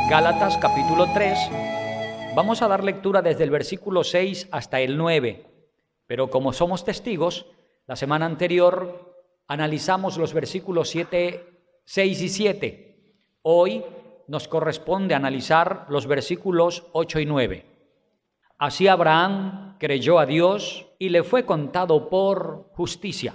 Gálatas capítulo 3, vamos a dar lectura desde el versículo 6 hasta el 9, pero como somos testigos, la semana anterior analizamos los versículos 6 y 7. Hoy nos corresponde analizar los versículos 8 y 9. Así Abraham creyó a Dios y le fue contado por justicia.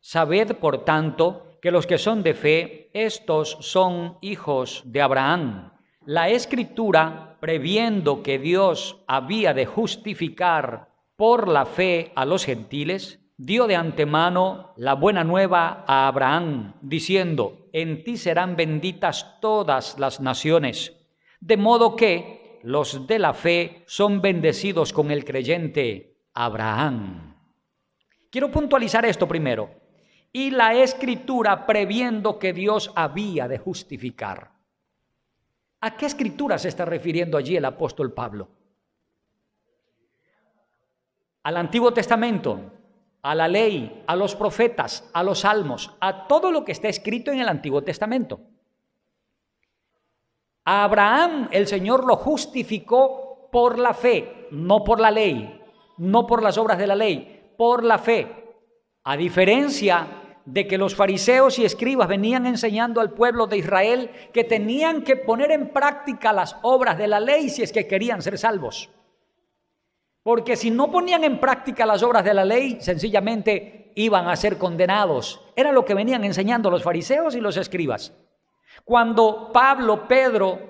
Sabed, por tanto, que los que son de fe, estos son hijos de Abraham. La Escritura, previendo que Dios había de justificar por la fe a los gentiles, dio de antemano la buena nueva a Abraham, diciendo: en ti serán benditas todas las naciones. De modo que los de la fe son bendecidos con el creyente Abraham. Quiero puntualizar esto primero. Y la Escritura, previendo que Dios había de justificar. ¿A qué escritura se está refiriendo allí el apóstol Pablo? Al Antiguo Testamento, a la ley, a los profetas, a los salmos, a todo lo que está escrito en el Antiguo Testamento. A Abraham el Señor lo justificó por la fe, no por la ley, no por las obras de la ley, por la fe. A diferencia de que los fariseos y escribas venían enseñando al pueblo de Israel que tenían que poner en práctica las obras de la ley si es que querían ser salvos. Porque si no ponían en práctica las obras de la ley, sencillamente iban a ser condenados. Era lo que venían enseñando los fariseos y los escribas. Cuando Pablo, Pedro,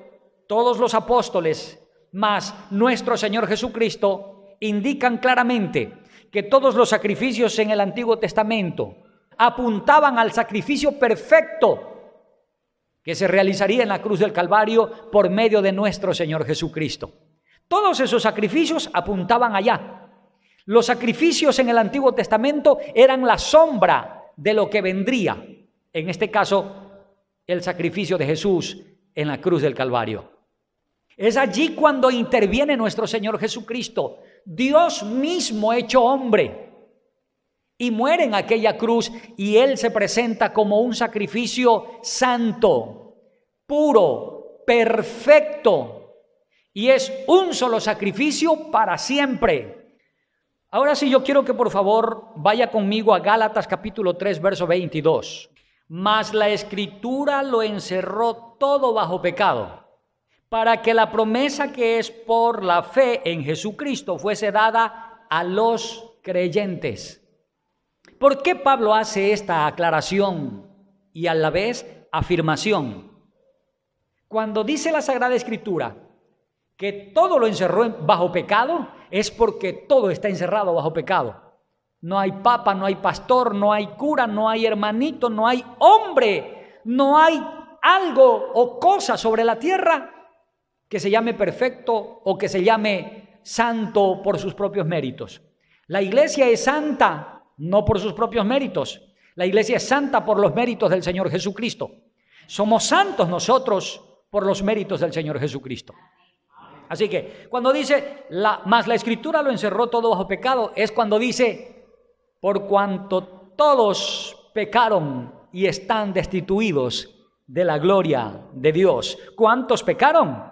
todos los apóstoles, más nuestro Señor Jesucristo, indican claramente que todos los sacrificios en el Antiguo Testamento apuntaban al sacrificio perfecto que se realizaría en la cruz del Calvario por medio de nuestro Señor Jesucristo. Todos esos sacrificios apuntaban allá. Los sacrificios en el Antiguo Testamento eran la sombra de lo que vendría. En este caso, el sacrificio de Jesús en la cruz del Calvario. Es allí cuando interviene nuestro Señor Jesucristo, Dios mismo hecho hombre, y muere en aquella cruz, y Él se presenta como un sacrificio santo, puro, perfecto, y es un solo sacrificio para siempre. Ahora sí, yo quiero que por favor vaya conmigo a Gálatas capítulo 3, verso 22. Mas la Escritura lo encerró todo bajo pecado, para que la promesa que es por la fe en Jesucristo fuese dada a los creyentes. ¿Por qué Pablo hace esta aclaración y a la vez afirmación? Cuando dice la Sagrada Escritura que todo lo encerró bajo pecado, es porque todo está encerrado bajo pecado. No hay papa, no hay pastor, no hay cura, no hay hermanito, no hay hombre, no hay algo o cosa sobre la tierra que se llame perfecto o que se llame santo por sus propios méritos. La iglesia es santa no por sus propios méritos. La iglesia es santa por los méritos del Señor Jesucristo. Somos santos nosotros por los méritos del Señor Jesucristo. Así que cuando dice, mas la Escritura lo encerró todo bajo pecado, es cuando dice, por cuanto todos pecaron y están destituidos de la gloria de Dios. ¿Cuántos pecaron?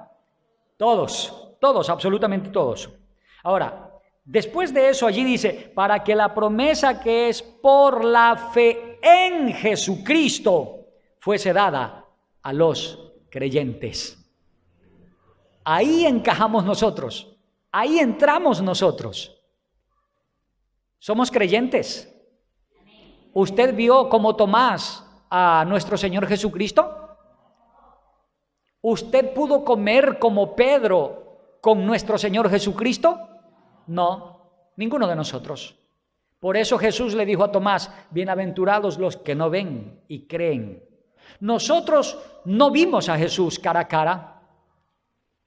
Todos, absolutamente todos. Ahora, después de eso allí dice, para que la promesa que es por la fe en Jesucristo fuese dada a los creyentes. Ahí encajamos nosotros, ahí entramos nosotros. Somos creyentes. ¿Usted vio como Tomás a nuestro Señor Jesucristo? ¿Usted pudo comer como Pedro con nuestro Señor Jesucristo? No, ninguno de nosotros. Por eso Jesús le dijo a Tomás, bienaventurados los que no ven y creen. Nosotros no vimos a Jesús cara a cara,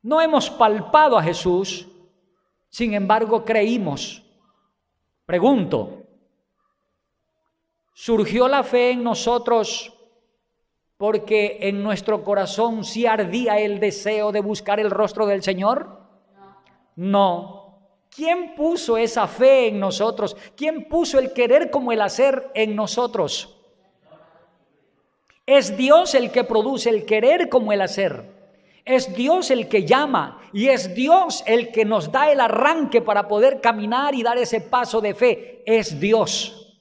no hemos palpado a Jesús, sin embargo creímos. Pregunto, ¿surgió la fe en nosotros porque en nuestro corazón sí ardía el deseo de buscar el rostro del Señor? No. ¿Quién puso esa fe en nosotros? ¿Quién puso el querer como el hacer en nosotros? Es Dios el que produce el querer como el hacer. Es Dios el que llama y es Dios el que nos da el arranque para poder caminar y dar ese paso de fe. Es Dios.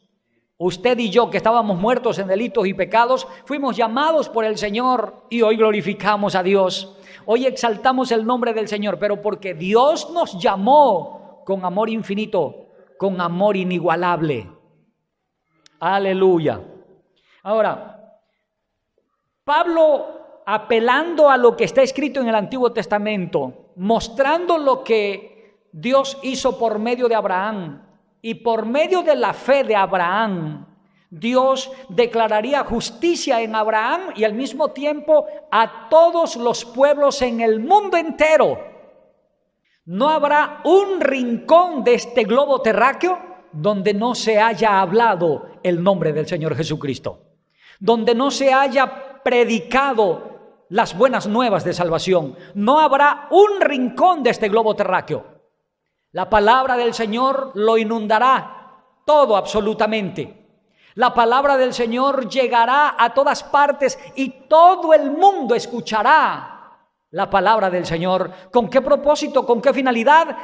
Usted y yo, que estábamos muertos en delitos y pecados, fuimos llamados por el Señor y hoy glorificamos a Dios. Hoy exaltamos el nombre del Señor, pero porque Dios nos llamó con amor infinito, con amor inigualable. Aleluya. Ahora, Pablo, apelando a lo que está escrito en el Antiguo Testamento, mostrando lo que Dios hizo por medio de Abraham y por medio de la fe de Abraham, Dios declararía justicia en Abraham y al mismo tiempo a todos los pueblos en el mundo entero. No habrá un rincón de este globo terráqueo donde no se haya hablado el nombre del Señor Jesucristo, donde no se haya predicado las buenas nuevas de salvación. No habrá un rincón de este globo terráqueo. La palabra del Señor lo inundará todo absolutamente. La palabra del Señor llegará a todas partes y todo el mundo escuchará la palabra del Señor. ¿Con qué propósito? ¿Con qué finalidad?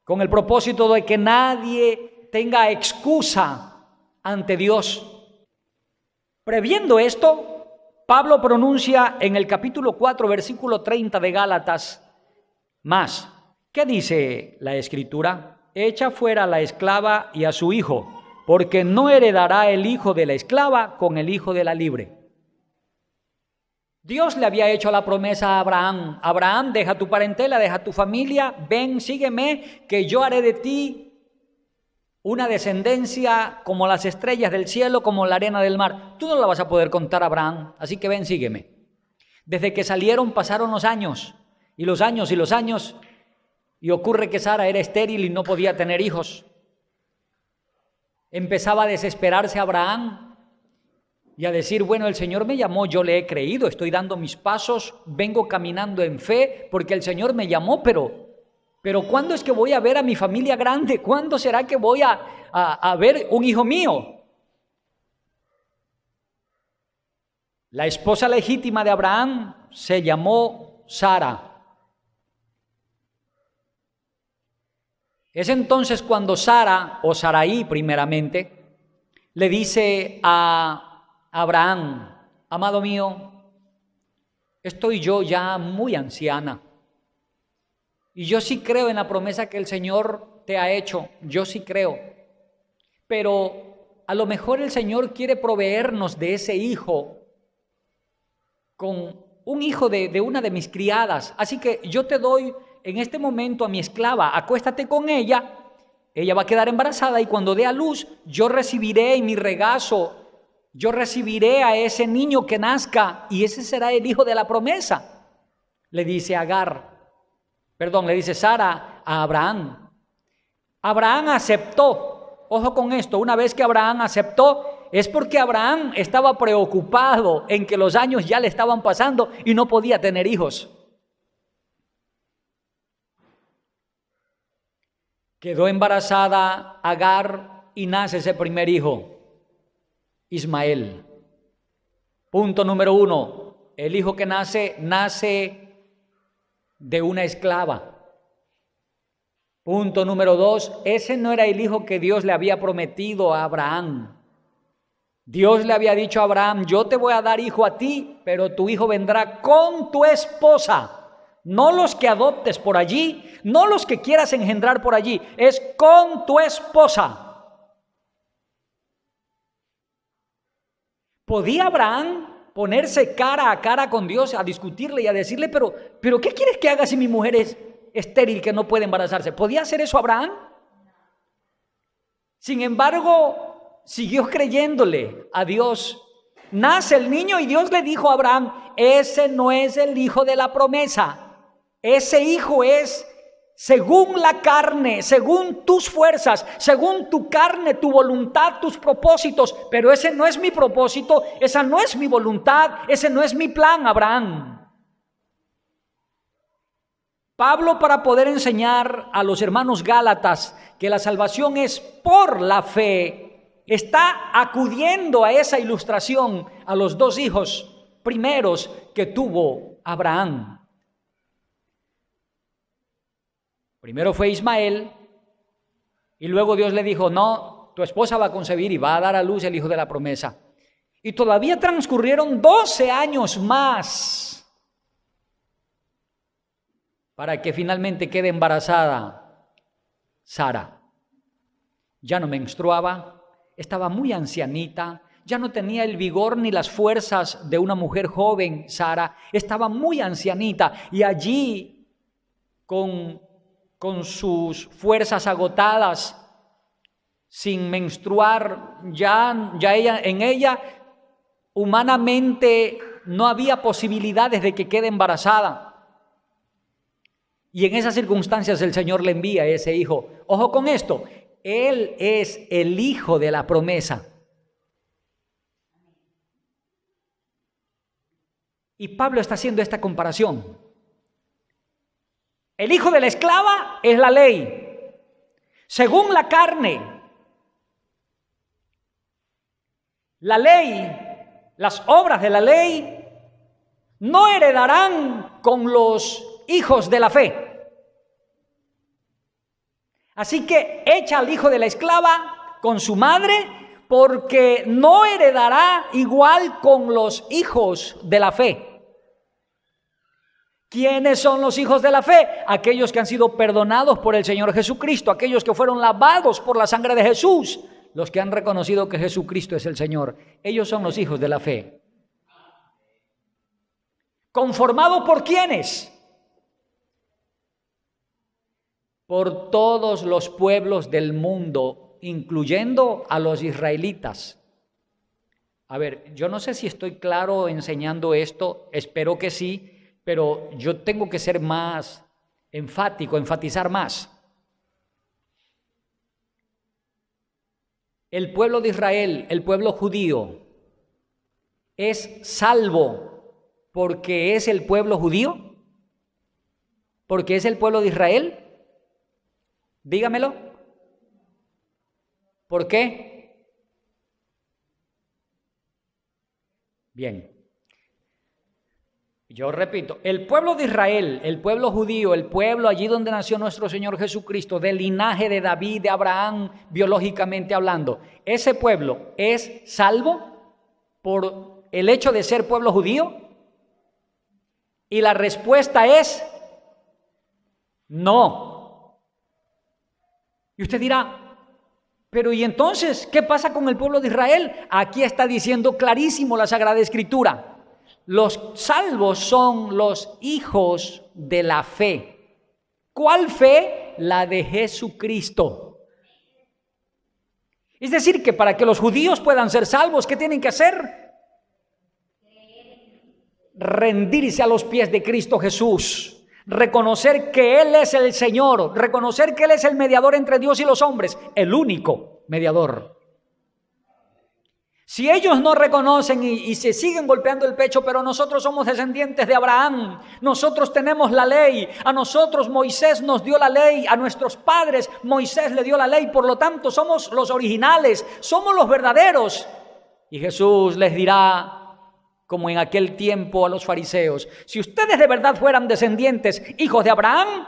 Con el propósito de que nadie tenga excusa ante Dios. Previendo esto, Pablo pronuncia en el capítulo 4, versículo 30 de Gálatas más. ¿Qué dice la Escritura? Echa fuera a la esclava y a su hijo, porque no heredará el hijo de la esclava con el hijo de la libre. Dios le había hecho la promesa a Abraham. Abraham, deja tu parentela, deja tu familia, ven, sígueme, que yo haré de ti una descendencia como las estrellas del cielo, como la arena del mar. Tú no la vas a poder contar, Abraham, así que ven, sígueme. Desde que salieron pasaron los años, y los años, y ocurre que Sara era estéril y no podía tener hijos. Empezaba a desesperarse Abraham y a decir, bueno, el Señor me llamó, yo le he creído, estoy dando mis pasos, vengo caminando en fe, porque el Señor me llamó, pero ¿cuándo es que voy a ver a mi familia grande? ¿Cuándo será que voy a ver un hijo mío? La esposa legítima de Abraham se llamó Sara. Es entonces cuando Sara, o Sarai primeramente, le dice a Abraham, amado mío, estoy yo ya muy anciana. Y yo sí creo en la promesa que el Señor te ha hecho, yo sí creo. Pero a lo mejor el Señor quiere proveernos de ese hijo con un hijo de una de mis criadas. Así que yo te doy en este momento a mi esclava, acuéstate con ella, ella va a quedar embarazada y cuando dé a luz, yo recibiré en mi regazo, yo recibiré a ese niño que nazca y ese será el hijo de la promesa. Le dice le dice Sara a Abraham. Abraham aceptó. Ojo con esto, una vez que Abraham aceptó, es porque Abraham estaba preocupado en que los años ya le estaban pasando y no podía tener hijos. Quedó embarazada Agar y nace ese primer hijo, Ismael. Punto número 1, el hijo que nace de una esclava. Punto número 2, ese no era el hijo que Dios le había prometido a Abraham. Dios le había dicho a Abraham, yo te voy a dar hijo a ti, pero tu hijo vendrá con tu esposa. No los que adoptes por allí, no los que quieras engendrar por allí, es con tu esposa. ¿Podía Abraham ponerse cara a cara con Dios a discutirle y a decirle, pero ¿qué quieres que haga si mi mujer es estéril que no puede embarazarse? ¿Podía hacer eso Abraham? Sin embargo, siguió creyéndole a Dios. Nace el niño y Dios le dijo a Abraham, ese no es el hijo de la promesa, ese hijo es según la carne, según tus fuerzas, según tu carne, tu voluntad, tus propósitos, pero ese no es mi propósito, esa no es mi voluntad, ese no es mi plan, Abraham. Pablo, para poder enseñar a los hermanos gálatas que la salvación es por la fe, está acudiendo a esa ilustración a los dos hijos primeros que tuvo Abraham. Primero fue Ismael y luego Dios le dijo, no, tu esposa va a concebir y va a dar a luz el hijo de la promesa. Y todavía transcurrieron 12 años más para que finalmente quede embarazada Sara. Ya no menstruaba, estaba muy ancianita, ya no tenía el vigor ni las fuerzas de una mujer joven, Sara, estaba muy ancianita y allí con sus fuerzas agotadas, sin menstruar, ya en ella humanamente no había posibilidades de que quede embarazada. Y en esas circunstancias el Señor le envía a ese hijo. Ojo con esto, Él es el hijo de la promesa. Y Pablo está haciendo esta comparación. El hijo de la esclava es la ley. Según la carne, la ley, las obras de la ley no heredarán con los hijos de la fe. Así que echa al hijo de la esclava con su madre, porque no heredará igual con los hijos de la fe. ¿Quiénes son los hijos de la fe? Aquellos que han sido perdonados por el Señor Jesucristo, aquellos que fueron lavados por la sangre de Jesús, los que han reconocido que Jesucristo es el Señor. Ellos son los hijos de la fe. ¿Conformados por quiénes? Por todos los pueblos del mundo, incluyendo a los israelitas. A ver, yo no sé si estoy claro enseñando esto, espero que sí, pero yo tengo que ser más enfático, enfatizar más. El pueblo de Israel, el pueblo judío, ¿es salvo porque es el pueblo judío? ¿Porque es el pueblo de Israel? Dígamelo. ¿Por qué? Bien. Yo repito, el pueblo de Israel, el pueblo judío, el pueblo allí donde nació nuestro Señor Jesucristo, del linaje de David, de Abraham, biológicamente hablando, ¿ese pueblo es salvo por el hecho de ser pueblo judío? Y la respuesta es no. Y usted dirá, pero ¿y entonces qué pasa con el pueblo de Israel? Aquí está diciendo clarísimo la Sagrada Escritura. Los salvos son los hijos de la fe. ¿Cuál fe? La de Jesucristo. Es decir, que para que los judíos puedan ser salvos, ¿qué tienen que hacer? Rendirse a los pies de Cristo Jesús. Reconocer que Él es el Señor. Reconocer que Él es el mediador entre Dios y los hombres. El único mediador. Si ellos no reconocen y se siguen golpeando el pecho, pero nosotros somos descendientes de Abraham, nosotros tenemos la ley, a nosotros Moisés nos dio la ley, a nuestros padres Moisés le dio la ley, por lo tanto somos los originales, somos los verdaderos. Y Jesús les dirá, como en aquel tiempo a los fariseos, si ustedes de verdad fueran descendientes, hijos de Abraham,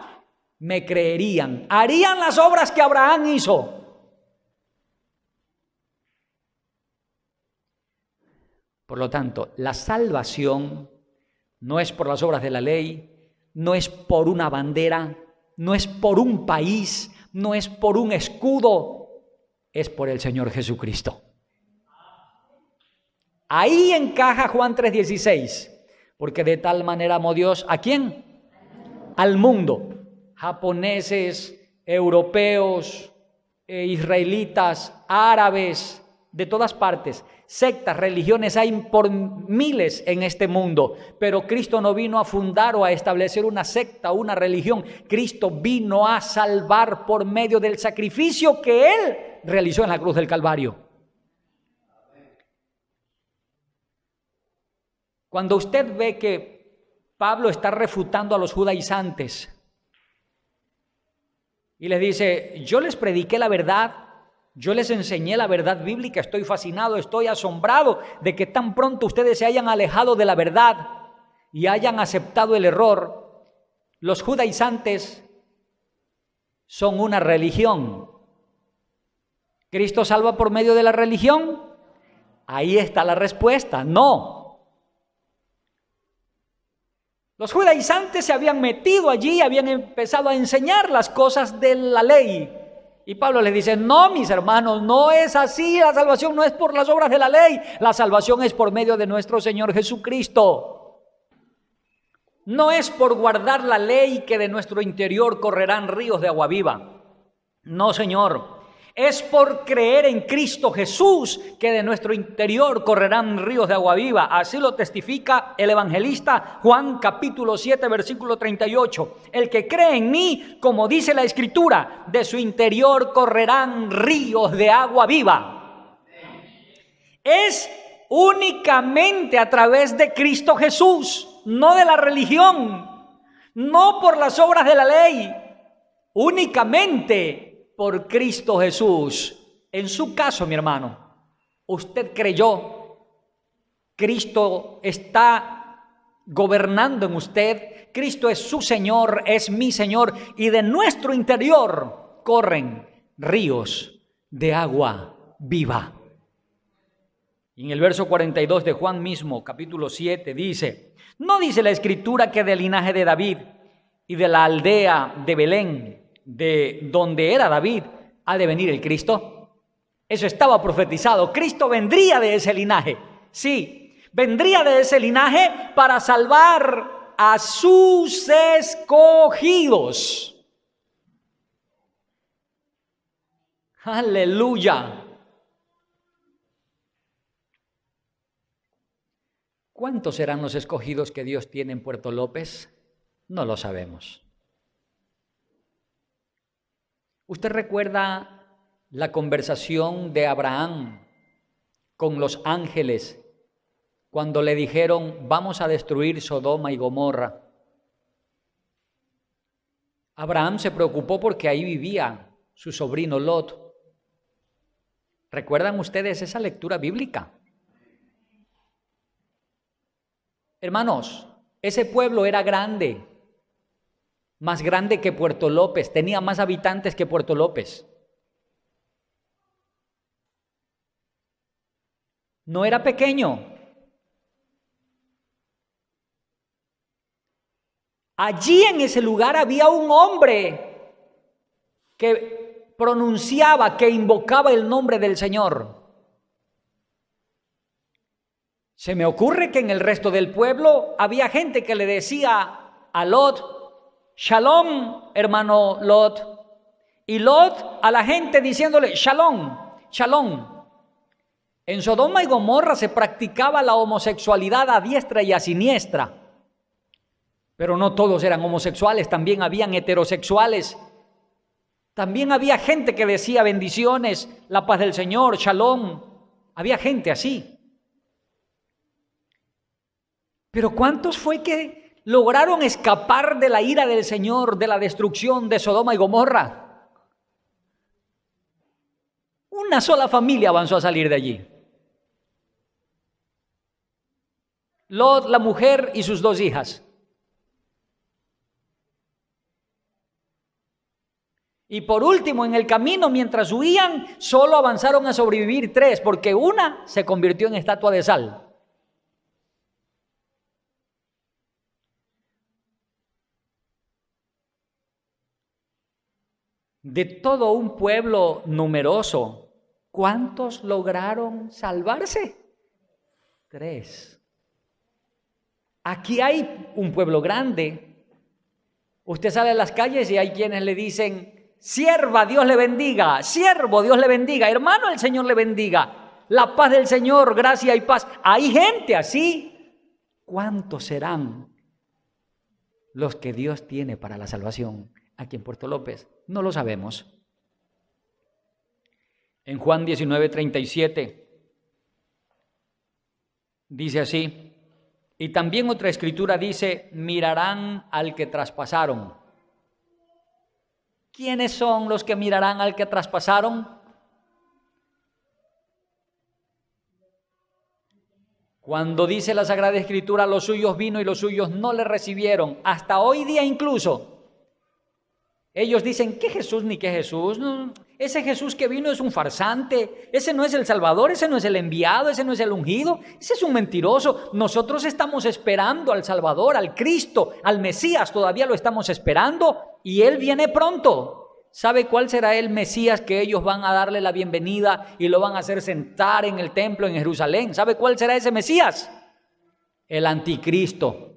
me creerían, harían las obras que Abraham hizo. Por lo tanto, la salvación no es por las obras de la ley, no es por una bandera, no es por un país, no es por un escudo, es por el Señor Jesucristo. Ahí encaja Juan 3:16, porque de tal manera amó Dios, ¿a quién? Al mundo, japoneses, europeos, israelitas, árabes, de todas partes. Sectas, religiones hay por miles en este mundo, pero Cristo no vino a fundar o a establecer una secta o una religión. Cristo vino a salvar por medio del sacrificio que Él realizó en la cruz del Calvario. Cuando usted ve que Pablo está refutando a los judaizantes y les dice, yo les prediqué la verdad, Yo les enseñé la verdad bíblica, estoy fascinado, estoy asombrado de que tan pronto ustedes se hayan alejado de la verdad y hayan aceptado el error. Los judaizantes son una religión. ¿Cristo salva por medio de la religión? Ahí está la respuesta, no. Los judaizantes se habían metido allí, habían empezado a enseñar las cosas de la ley. Y Pablo les dice, no, mis hermanos, no es así, la salvación no es por las obras de la ley, la salvación es por medio de nuestro Señor Jesucristo. No es por guardar la ley que de nuestro interior correrán ríos de agua viva. No, Señor. Es por creer en Cristo Jesús que de nuestro interior correrán ríos de agua viva. Así lo testifica el evangelista Juan capítulo 7 versículo 38. El que cree en mí, como dice la Escritura, de su interior correrán ríos de agua viva. Es únicamente a través de Cristo Jesús, no de la religión, no por las obras de la ley, únicamente por Cristo Jesús. En su caso, mi hermano, usted creyó, Cristo está gobernando en usted, Cristo es su Señor, es mi Señor, y de nuestro interior corren ríos de agua viva. Y en el verso 42 de Juan mismo, capítulo 7, dice, ¿no dice la Escritura que del linaje de David y de la aldea de Belén, de donde era David, ha de venir el Cristo? Eso estaba profetizado. Cristo vendría de ese linaje. Sí, vendría de ese linaje para salvar a sus escogidos. Aleluya. ¿Cuántos serán los escogidos que Dios tiene en Puerto López? No lo sabemos. ¿Usted recuerda la conversación de Abraham con los ángeles cuando le dijeron, vamos a destruir Sodoma y Gomorra? Abraham se preocupó porque ahí vivía su sobrino Lot. ¿Recuerdan ustedes esa lectura bíblica? Hermanos, ese pueblo era grande. Más grande que Puerto López, tenía más habitantes que Puerto López. No era pequeño. Allí en ese lugar había un hombre que pronunciaba, que invocaba el nombre del Señor. Se me ocurre que en el resto del pueblo había gente que le decía a Lot, Shalom, hermano Lot. Y Lot a la gente diciéndole, Shalom, Shalom. En Sodoma y Gomorra se practicaba la homosexualidad a diestra y a siniestra. Pero no todos eran homosexuales, también habían heterosexuales. También había gente que decía bendiciones, la paz del Señor, Shalom. Había gente así. Pero ¿cuántos fue que lograron escapar de la ira del Señor, de la destrucción de Sodoma y Gomorra? Una sola familia avanzó a salir de allí. Lot, la mujer y sus 2 hijas. Y por último, en el camino, mientras huían, solo avanzaron a sobrevivir 3, porque una se convirtió en estatua de sal. De todo un pueblo numeroso, ¿cuántos lograron salvarse? 3. Aquí hay un pueblo grande. Usted sale a las calles y hay quienes le dicen, sierva, Dios le bendiga, siervo, Dios le bendiga, hermano, el Señor le bendiga, la paz del Señor, gracia y paz. Hay gente así. ¿Cuántos serán los que Dios tiene para la salvación aquí en Puerto López? No lo sabemos. En Juan 19:37 dice así, y también otra escritura dice, mirarán al que traspasaron. ¿Quiénes son los que mirarán al que traspasaron? Cuando dice la Sagrada Escritura, los suyos vino y los suyos no le recibieron. Hasta hoy día incluso, ellos dicen, ¿qué Jesús ni qué Jesús? No, ese Jesús que vino es un farsante, ese no es el Salvador, ese no es el enviado, ese no es el ungido, ese es un mentiroso. Nosotros estamos esperando al Salvador, al Cristo, al Mesías, todavía lo estamos esperando y Él viene pronto. ¿Sabe cuál será el Mesías que ellos van a darle la bienvenida y lo van a hacer sentar en el templo en Jerusalén? ¿Sabe cuál será ese Mesías? El anticristo.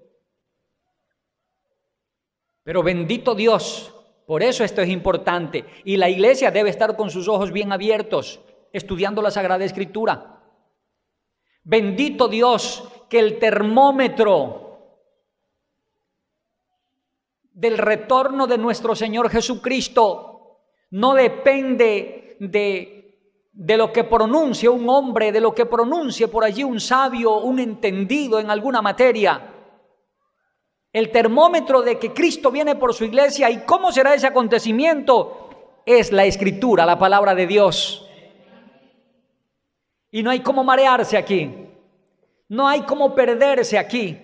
Pero bendito Dios, por eso esto es importante. Y la iglesia debe estar con sus ojos bien abiertos, estudiando la Sagrada Escritura. Bendito Dios, que el termómetro del retorno de nuestro Señor Jesucristo no depende de lo que pronuncie un hombre, de lo que pronuncie por allí un sabio, un entendido en alguna materia. El termómetro de que Cristo viene por su iglesia y cómo será ese acontecimiento es la Escritura, la palabra de Dios. Y no hay cómo marearse aquí, no hay cómo perderse aquí.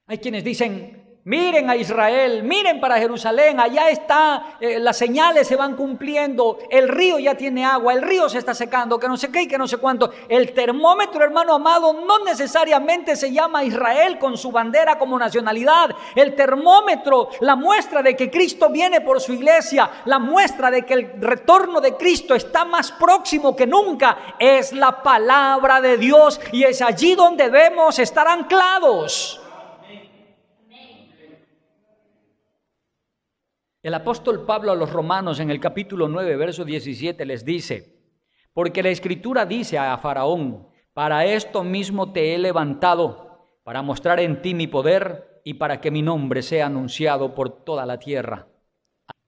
Hay quienes dicen, miren a Israel, miren para Jerusalén, allá está, las señales se van cumpliendo, el río ya tiene agua, el río se está secando, que no sé qué y que no sé cuánto. El termómetro, hermano amado, no necesariamente se llama Israel con su bandera como nacionalidad. El termómetro, la muestra de que Cristo viene por su iglesia, la muestra de que el retorno de Cristo está más próximo que nunca, es la palabra de Dios y es allí donde debemos estar anclados. El apóstol Pablo a los romanos en el capítulo 9, verso 17 les dice, porque la Escritura dice a Faraón, para esto mismo te he levantado, para mostrar en ti mi poder y para que mi nombre sea anunciado por toda la tierra.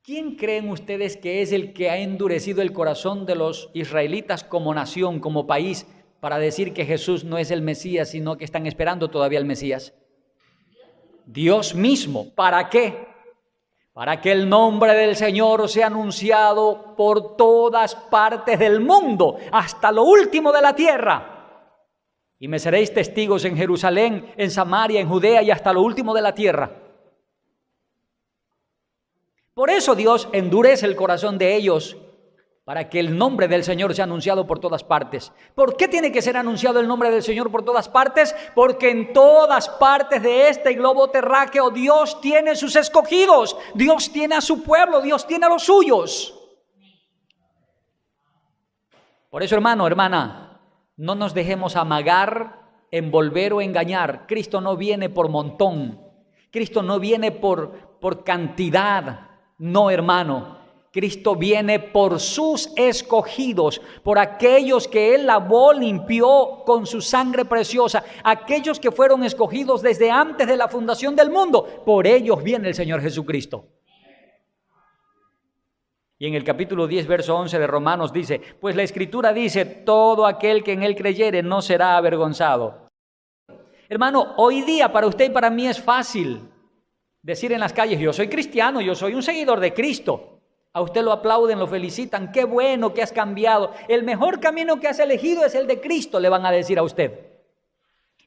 ¿Quién creen ustedes que es el que ha endurecido el corazón de los israelitas como nación, como país, para decir que Jesús no es el Mesías, sino que están esperando todavía el Mesías? Dios mismo. ¿Para qué? Para que el nombre del Señor sea anunciado por todas partes del mundo, hasta lo último de la tierra. Y me seréis testigos en Jerusalén, en Samaria, en Judea y hasta lo último de la tierra. Por eso Dios endurece el corazón de ellos, para que el nombre del Señor sea anunciado por todas partes. ¿Por qué tiene que ser anunciado el nombre del Señor por todas partes? Porque en todas partes de este globo terráqueo Dios tiene sus escogidos, Dios tiene a su pueblo, Dios tiene a los suyos. Por eso, hermano, hermana, no nos dejemos amagar, envolver o engañar. Cristo no viene por montón, Cristo no viene por cantidad, no, hermano. Cristo viene por sus escogidos, por aquellos que Él lavó, limpió con su sangre preciosa, aquellos que fueron escogidos desde antes de la fundación del mundo. Por ellos viene el Señor Jesucristo. Y en el capítulo 10, verso 11 de Romanos dice, pues la Escritura dice, todo aquel que en Él creyere no será avergonzado. Hermano, hoy día para usted y para mí es fácil decir en las calles, yo soy cristiano, yo soy un seguidor de Cristo. A usted lo aplauden, lo felicitan, qué bueno que has cambiado. El mejor camino que has elegido es el de Cristo, le van a decir a usted.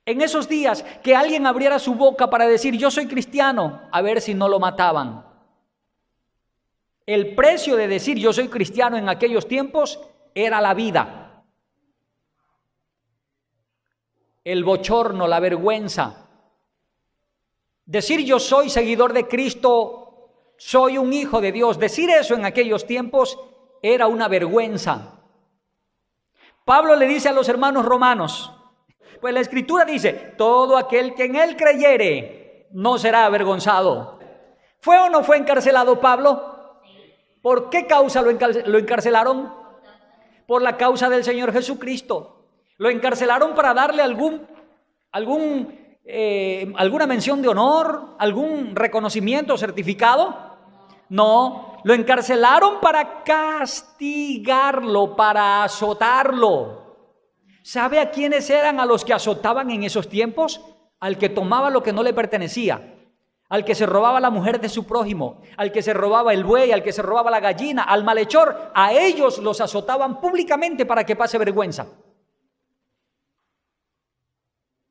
En esos días que alguien abriera su boca para decir yo soy cristiano, a ver si no lo mataban. El precio de decir yo soy cristiano en aquellos tiempos era la vida. El bochorno, la vergüenza. Decir yo soy seguidor de Cristo, soy un hijo de Dios. Decir eso en aquellos tiempos era una vergüenza. Pablo le dice a los hermanos romanos, pues la Escritura dice, todo aquel que en Él creyere no será avergonzado. ¿Fue o no fue encarcelado Pablo? ¿Por qué causa lo encarcelaron? Por la causa del Señor Jesucristo. Lo encarcelaron para darle alguna mención de honor, algún reconocimiento o certificado. No, lo encarcelaron para castigarlo, para azotarlo. ¿Sabe a quiénes eran a los que azotaban en esos tiempos? Al que tomaba lo que no le pertenecía, al que se robaba la mujer de su prójimo, al que se robaba el buey, al que se robaba la gallina, al malhechor, a ellos los azotaban públicamente para que pase vergüenza.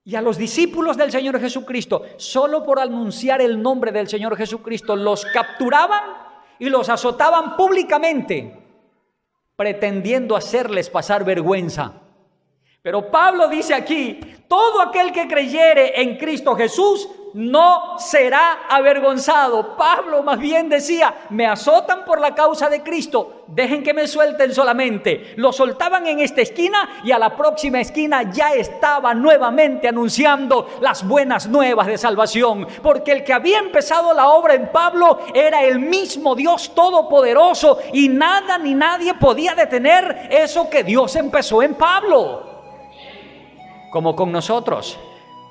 Y a los discípulos del Señor Jesucristo, solo por anunciar el nombre del Señor Jesucristo, los capturaban y los azotaban públicamente, pretendiendo hacerles pasar vergüenza. Pero Pablo dice aquí, todo aquel que creyere en Cristo Jesús no será avergonzado. Pablo más bien decía, me azotan por la causa de Cristo, dejen que me suelten solamente. Lo soltaban en esta esquina y a la próxima esquina ya estaba nuevamente anunciando las buenas nuevas de salvación, porque el que había empezado la obra en Pablo era el mismo Dios Todopoderoso y nada ni nadie podía detener eso que Dios empezó en Pablo. Como con nosotros,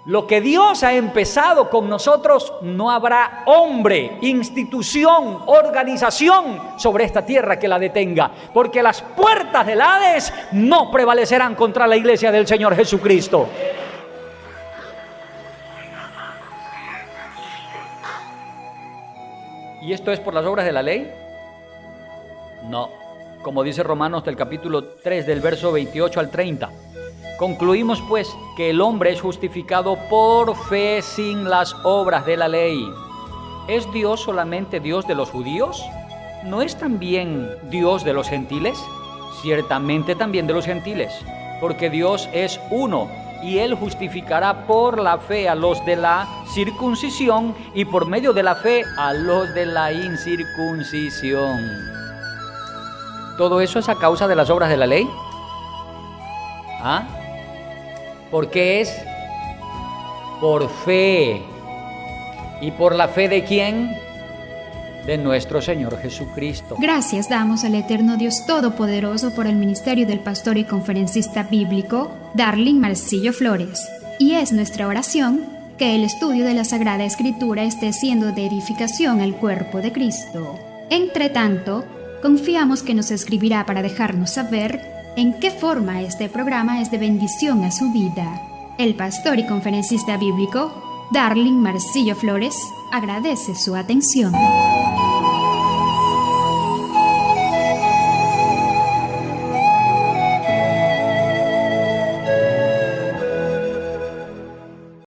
lo que Dios ha empezado con nosotros, no habrá hombre, institución, organización sobre esta tierra que la detenga, porque las puertas del Hades no prevalecerán contra la iglesia del Señor Jesucristo. ¿Y esto es por las obras de la ley? No, como dice Romanos del capítulo 3 del verso 28 al 30. Concluimos pues que el hombre es justificado por fe sin las obras de la ley. ¿Es Dios solamente Dios de los judíos? ¿No es también Dios de los gentiles? Ciertamente también de los gentiles, porque Dios es uno y Él justificará por la fe a los de la circuncisión y por medio de la fe a los de la incircuncisión. ¿Todo eso es a causa de las obras de la ley? ¿Ah? ¿Por qué es? Por fe. ¿Y por la fe de quién? De nuestro Señor Jesucristo. Gracias damos al eterno Dios Todopoderoso por el ministerio del pastor y conferencista bíblico Darling Marcillo Flores. Y es nuestra oración que el estudio de la Sagrada Escritura esté siendo de edificación al cuerpo de Cristo. Entre tanto, confiamos que nos escribirá para dejarnos saber en qué forma este programa es de bendición a su vida. El pastor y conferencista bíblico Darling Marcillo Flores agradece su atención.